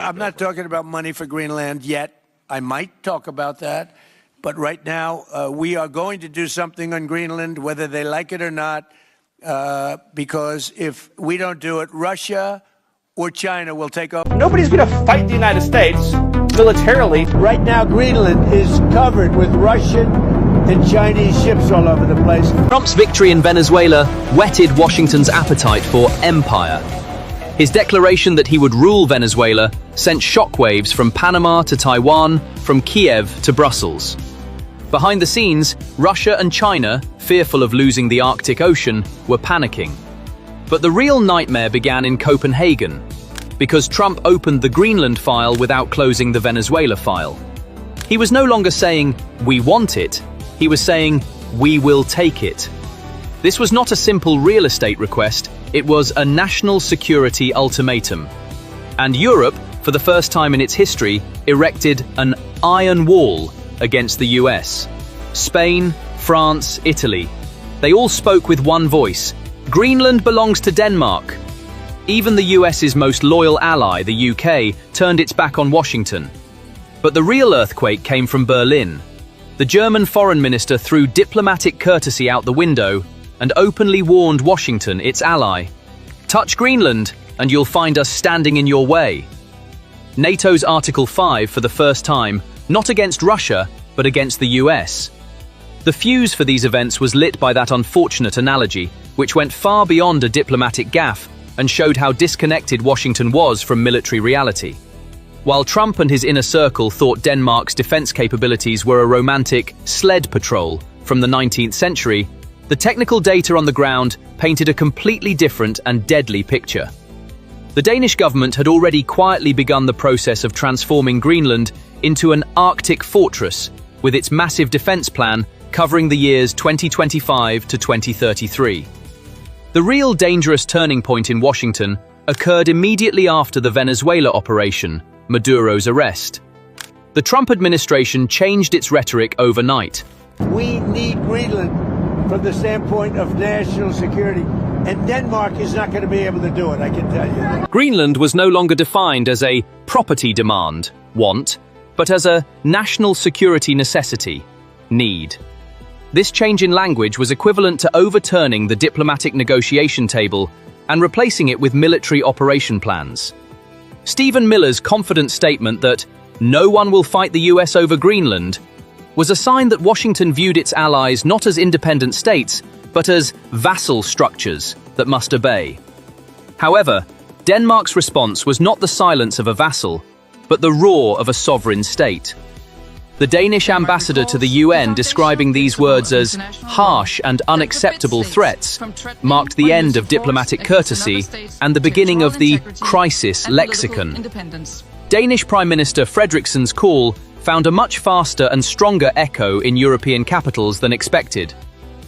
I'm not talking about money for Greenland yet. I might talk about that. But right now, we are going to do something on Greenland, whether they like it or not, because if we don't do it, Russia or China will take over. Nobody's going to fight the United States militarily. Right now, Greenland is covered with Russian and Chinese ships all over the place. Trump's victory in Venezuela whetted Washington's appetite for empire. His declaration that he would rule Venezuela sent shockwaves from Panama to Taiwan, from Kiev to Brussels. Behind the scenes, Russia and China, fearful of losing the Arctic Ocean, were panicking. But the real nightmare began in Copenhagen, because Trump opened the Greenland file without closing the Venezuela file. He was no longer saying, "We want it," he was saying, "We will take it." This was not a simple real estate request, it was a national security ultimatum. And Europe, for the first time in its history, erected an iron wall against the US. Spain, France, Italy. They all spoke with one voice. Greenland belongs to Denmark. Even the US's most loyal ally, the UK, turned its back on Washington. But the real earthquake came from Berlin. The German foreign minister threw diplomatic courtesy out the window and openly warned Washington, its ally, "Touch Greenland, and you'll find us standing in your way." NATO's Article 5, for the first time, not against Russia, but against the US. The fuse for these events was lit by that unfortunate analogy, which went far beyond a diplomatic gaffe and showed how disconnected Washington was from military reality. While Trump and his inner circle thought Denmark's defense capabilities were a romantic sled patrol from the 19th century, the technical data on the ground painted a completely different and deadly picture. The Danish government had already quietly begun the process of transforming Greenland into an Arctic fortress, with its massive defense plan covering the years 2025 to 2033. The real dangerous turning point in Washington occurred immediately after the Venezuela operation, Maduro's arrest. The Trump administration changed its rhetoric overnight. We need Greenland from the standpoint of national security, and Denmark is not going to be able to do it, I can tell you. Greenland was no longer defined as a property demand, want, but as a national security necessity, need. This change in language was equivalent to overturning the diplomatic negotiation table and replacing it with military operation plans. Stephen Miller's confident statement that "no one will fight the US over Greenland" was a sign that Washington viewed its allies not as independent states, but as vassal structures that must obey. However, Denmark's response was not the silence of a vassal, but the roar of a sovereign state. The Danish ambassador to the UN, describing these words as harsh and unacceptable threats, marked the end of diplomatic courtesy and the beginning of the crisis lexicon. Danish Prime Minister Fredriksen's call found a much faster and stronger echo in European capitals than expected.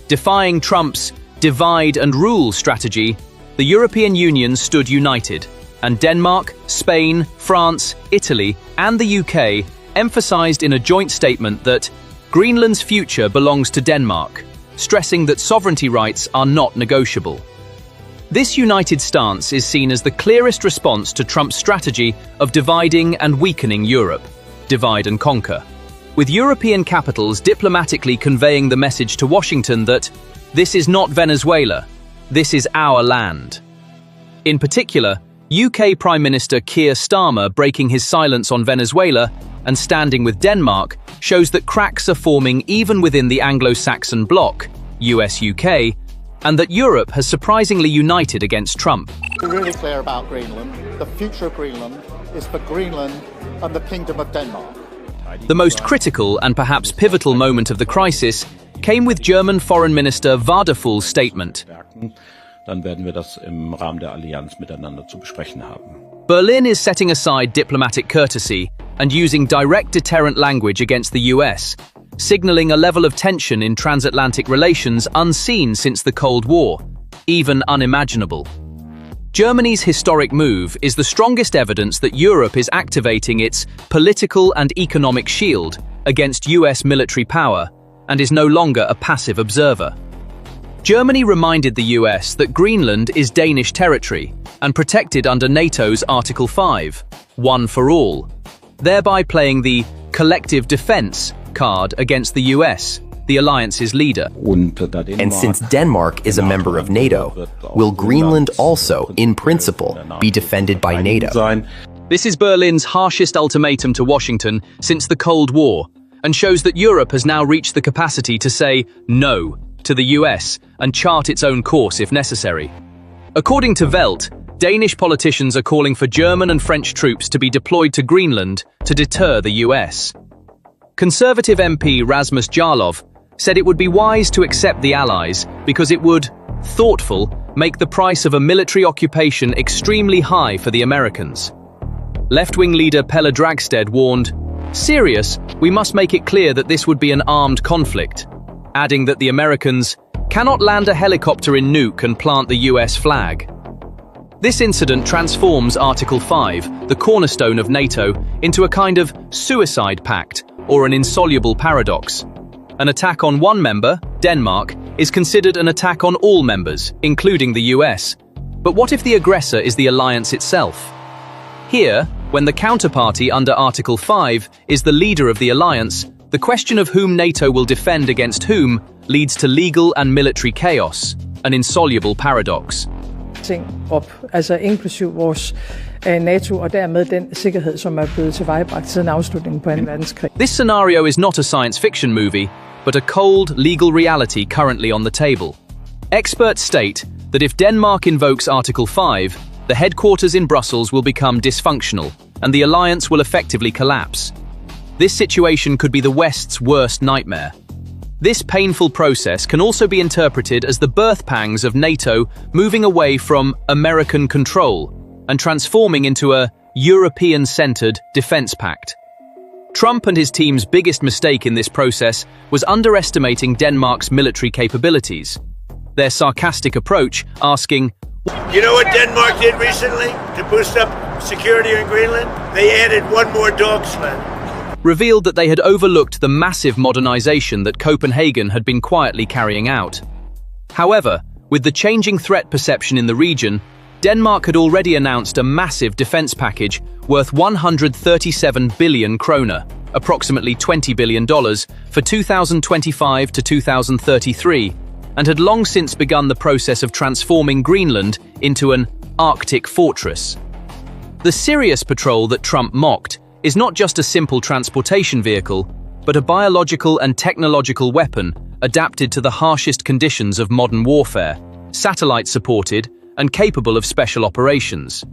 Defying Trump's divide and rule strategy, the European Union stood united, and Denmark, Spain, France, Italy, and the UK emphasized in a joint statement that Greenland's future belongs to Denmark, stressing that sovereignty rights are not negotiable. This united stance is seen as the clearest response to Trump's strategy of dividing and weakening Europe, divide and conquer, with European capitals diplomatically conveying the message to Washington that this is not Venezuela, this is our land. In particular, UK Prime Minister Keir Starmer breaking his silence on Venezuela and standing with Denmark shows that cracks are forming even within the Anglo-Saxon bloc, US-UK, and that Europe has surprisingly united against Trump. We're really clear about Greenland. The future of Greenland is for Greenland and the Kingdom of Denmark. The most critical and perhaps pivotal moment of the crisis came with German Foreign Minister Wadefull's statement. Dann werden wir das im Rahmen der Allianz miteinander zu besprechen haben. Berlin is setting aside diplomatic courtesy and using direct deterrent language against the US, signaling a level of tension in transatlantic relations unseen since the Cold War, even unimaginable. Germany's historic move is the strongest evidence that Europe is activating its political and economic shield against US military power and is no longer a passive observer. Germany reminded the US that Greenland is Danish territory and protected under NATO's Article 5, one for all, thereby playing the collective defense card against the US, the alliance's leader. And since Denmark is a member of NATO, will Greenland also, in principle, be defended by NATO? This is Berlin's harshest ultimatum to Washington since the Cold War, and shows that Europe has now reached the capacity to say no to the US and chart its own course if necessary. According to Welt, Danish politicians are calling for German and French troops to be deployed to Greenland to deter the US. Conservative MP Rasmus Jarlov said it would be wise to accept the Allies because it would, thoughtful, make the price of a military occupation extremely high for the Americans. Left-wing leader Pelle Dragsted warned, "Serious, we must make it clear that this would be an armed conflict," adding that the Americans cannot land a helicopter in Nuuk and plant the US flag. This incident transforms Article 5, the cornerstone of NATO, into a kind of suicide pact or an insoluble paradox. An attack on one member, Denmark, is considered an attack on all members, including the US. But what if the aggressor is the alliance itself? Here, when the counterparty under Article 5 is the leader of the alliance, the question of whom NATO will defend against whom leads to legal and military chaos, an insoluble paradox. Altså inklusiv vores NATO og dermed den sikkerhed, som blevet tilvejebragt siden afslutningen på 2. verdenskrig. This scenario is not a science fiction movie, but a cold, legal reality currently on the table. Experts state that if Denmark invokes Article 5, the headquarters in Brussels will become dysfunctional, and the alliance will effectively collapse. This situation could be the West's worst nightmare. This painful process can also be interpreted as the birth pangs of NATO moving away from American control and transforming into a European-centered defense pact. Trump and his team's biggest mistake in this process was underestimating Denmark's military capabilities. Their sarcastic approach, asking, You know what Denmark did recently to boost up security in Greenland? They added one more dog sled. Revealed that they had overlooked the massive modernization that Copenhagen had been quietly carrying out. However, with the changing threat perception in the region, Denmark had already announced a massive defense package worth 137 billion kroner, approximately $20 billion, for 2025 to 2033, and had long since begun the process of transforming Greenland into an Arctic fortress. The Sirius patrol that Trump mocked is not just a simple transportation vehicle, but a biological and technological weapon adapted to the harshest conditions of modern warfare, satellite-supported and capable of special operations.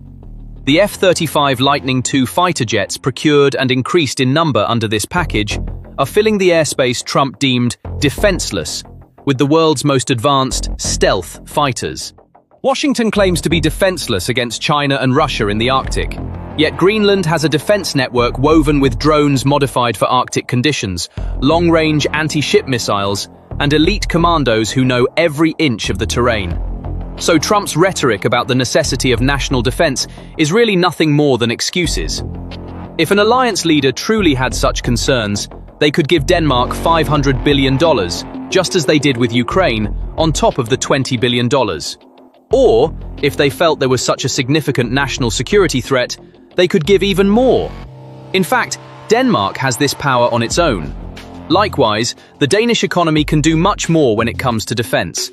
The F-35 Lightning II fighter jets procured and increased in number under this package are filling the airspace Trump deemed defenseless with the world's most advanced stealth fighters. Washington claims to be defenseless against China and Russia in the Arctic. Yet Greenland has a defense network woven with drones modified for Arctic conditions, long-range anti-ship missiles, and elite commandos who know every inch of the terrain. So Trump's rhetoric about the necessity of national defense is really nothing more than excuses. If an alliance leader truly had such concerns, they could give Denmark $500 billion, just as they did with Ukraine, on top of the $20 billion. Or, if they felt there was such a significant national security threat, they could give even more. In fact, Denmark has this power on its own. Likewise, the Danish economy can do much more when it comes to defense.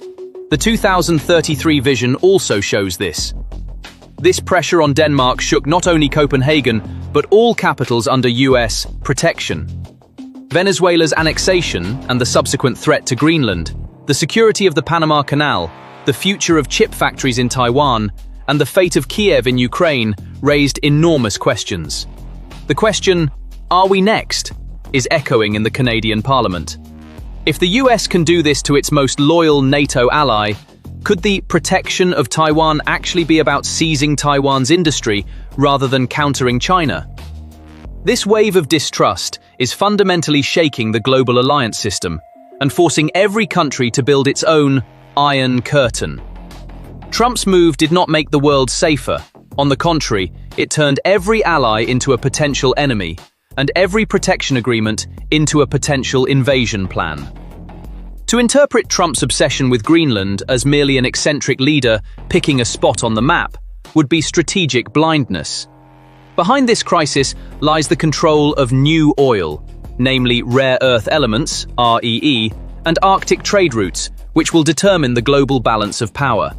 The 2033 vision also shows this. This pressure on Denmark shook not only Copenhagen, but all capitals under US protection. Venezuela's annexation and the subsequent threat to Greenland, the security of the Panama Canal, the future of chip factories in Taiwan, and the fate of Kiev in Ukraine raised enormous questions. The question, "Are we next?" is echoing in the Canadian Parliament. If the US can do this to its most loyal NATO ally, could the protection of Taiwan actually be about seizing Taiwan's industry rather than countering China? This wave of distrust is fundamentally shaking the global alliance system and forcing every country to build its own Iron Curtain. Trump's move did not make the world safer. On the contrary, it turned every ally into a potential enemy, and every protection agreement into a potential invasion plan. To interpret Trump's obsession with Greenland as merely an eccentric leader picking a spot on the map would be strategic blindness. Behind this crisis lies the control of new oil, namely rare earth elements, REE, and Arctic trade routes, which will determine the global balance of power.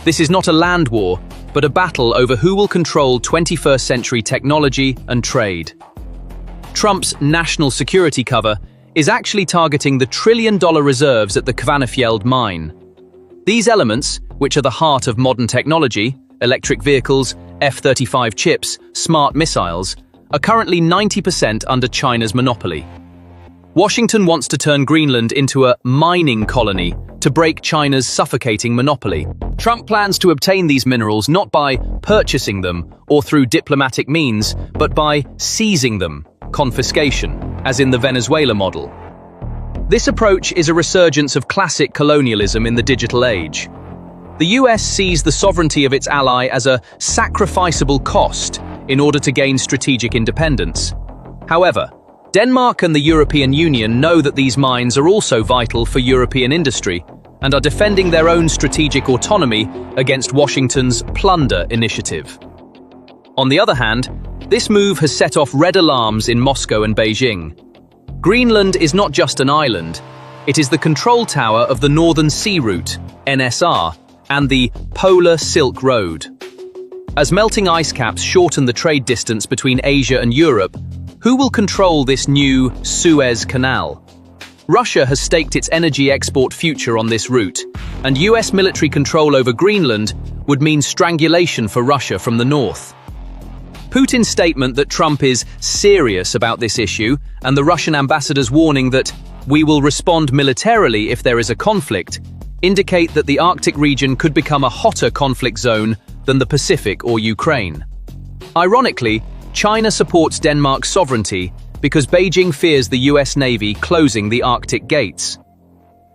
This is not a land war, but a battle over who will control 21st century technology and trade. Trump's national security cover is actually targeting the trillion-dollar reserves at the Kvanefjeld mine. These elements, which are the heart of modern technology, electric vehicles, F-35 chips, smart missiles, are currently 90% under China's monopoly. Washington wants to turn Greenland into a mining colony to break China's suffocating monopoly. Trump plans to obtain these minerals not by purchasing them or through diplomatic means, but by seizing them, confiscation, as in the Venezuela model. This approach is a resurgence of classic colonialism in the digital age. The US sees the sovereignty of its ally as a sacrificable cost in order to gain strategic independence. However, Denmark and the European Union know that these mines are also vital for European industry and are defending their own strategic autonomy against Washington's plunder initiative. On the other hand, this move has set off red alarms in Moscow and Beijing. Greenland is not just an island, it is the control tower of the Northern Sea Route, NSR, and the Polar Silk Road. As melting ice caps shorten the trade distance between Asia and Europe, who will control this new Suez Canal? Russia has staked its energy export future on this route, and US military control over Greenland would mean strangulation for Russia from the north. Putin's statement that Trump is serious about this issue and the Russian ambassador's warning that we will respond militarily if there is a conflict indicate that the Arctic region could become a hotter conflict zone than the Pacific or Ukraine. Ironically, China supports Denmark's sovereignty because Beijing fears the US Navy closing the Arctic gates.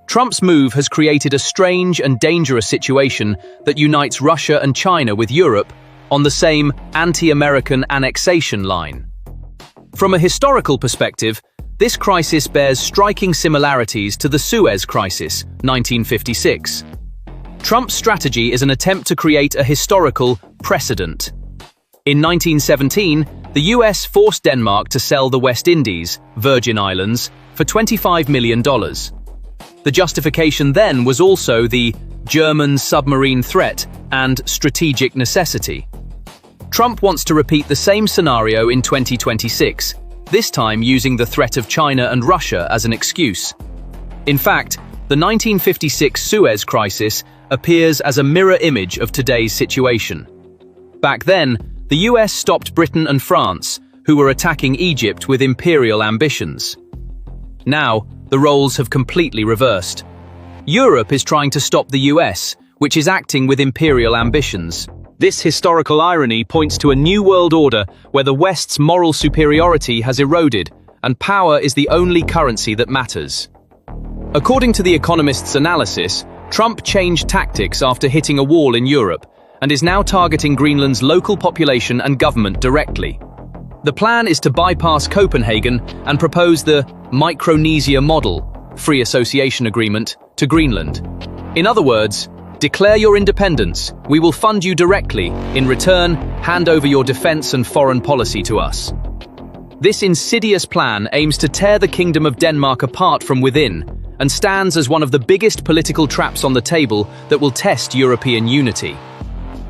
Trump's move has created a strange and dangerous situation that unites Russia and China with Europe on the same anti-American annexation line. From a historical perspective, this crisis bears striking similarities to the Suez Crisis, 1956. Trump's strategy is an attempt to create a historical precedent. In 1917, the US forced Denmark to sell the West Indies, Virgin Islands, for $25 million. The justification then was also the German submarine threat and strategic necessity. Trump wants to repeat the same scenario in 2026, this time using the threat of China and Russia as an excuse. In fact, the 1956 Suez Crisis appears as a mirror image of today's situation. Back then, the US stopped Britain and France, who were attacking Egypt with imperial ambitions. Now, the roles have completely reversed. Europe is trying to stop the US, which is acting with imperial ambitions. This historical irony points to a new world order where the West's moral superiority has eroded, and power is the only currency that matters. According to The Economist's analysis, Trump changed tactics after hitting a wall in Europe, and is now targeting Greenland's local population and government directly. The plan is to bypass Copenhagen and propose the Micronesia Model, free association agreement, to Greenland. In other words, declare your independence, we will fund you directly, in return, hand over your defense and foreign policy to us. This insidious plan aims to tear the Kingdom of Denmark apart from within, and stands as one of the biggest political traps on the table that will test European unity.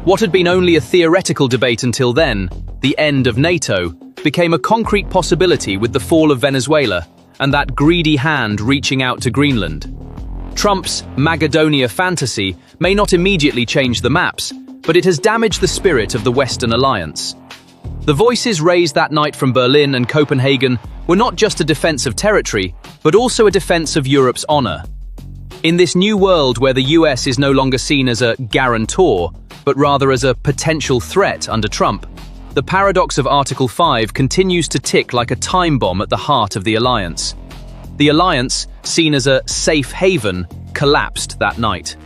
What had been only a theoretical debate until then, the end of NATO, became a concrete possibility with the fall of Venezuela and that greedy hand reaching out to Greenland. Trump's Macedonia fantasy may not immediately change the maps, but it has damaged the spirit of the Western alliance. The voices raised that night from Berlin and Copenhagen were not just a defense of territory, but also a defense of Europe's honor. In this new world where the US is no longer seen as a guarantor, but rather as a potential threat under Trump, the paradox of Article 5 continues to tick like a time bomb at the heart of the alliance. The alliance, seen as a safe haven, collapsed that night.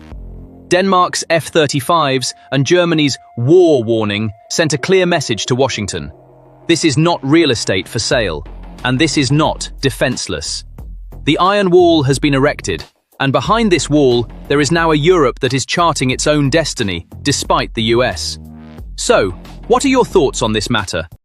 Denmark's F-35s and Germany's war warning sent a clear message to Washington. This is not real estate for sale, and this is not defenseless. The Iron Wall has been erected, And behind this wall, there is now a Europe that is charting its own destiny, despite the US. So, what are your thoughts on this matter?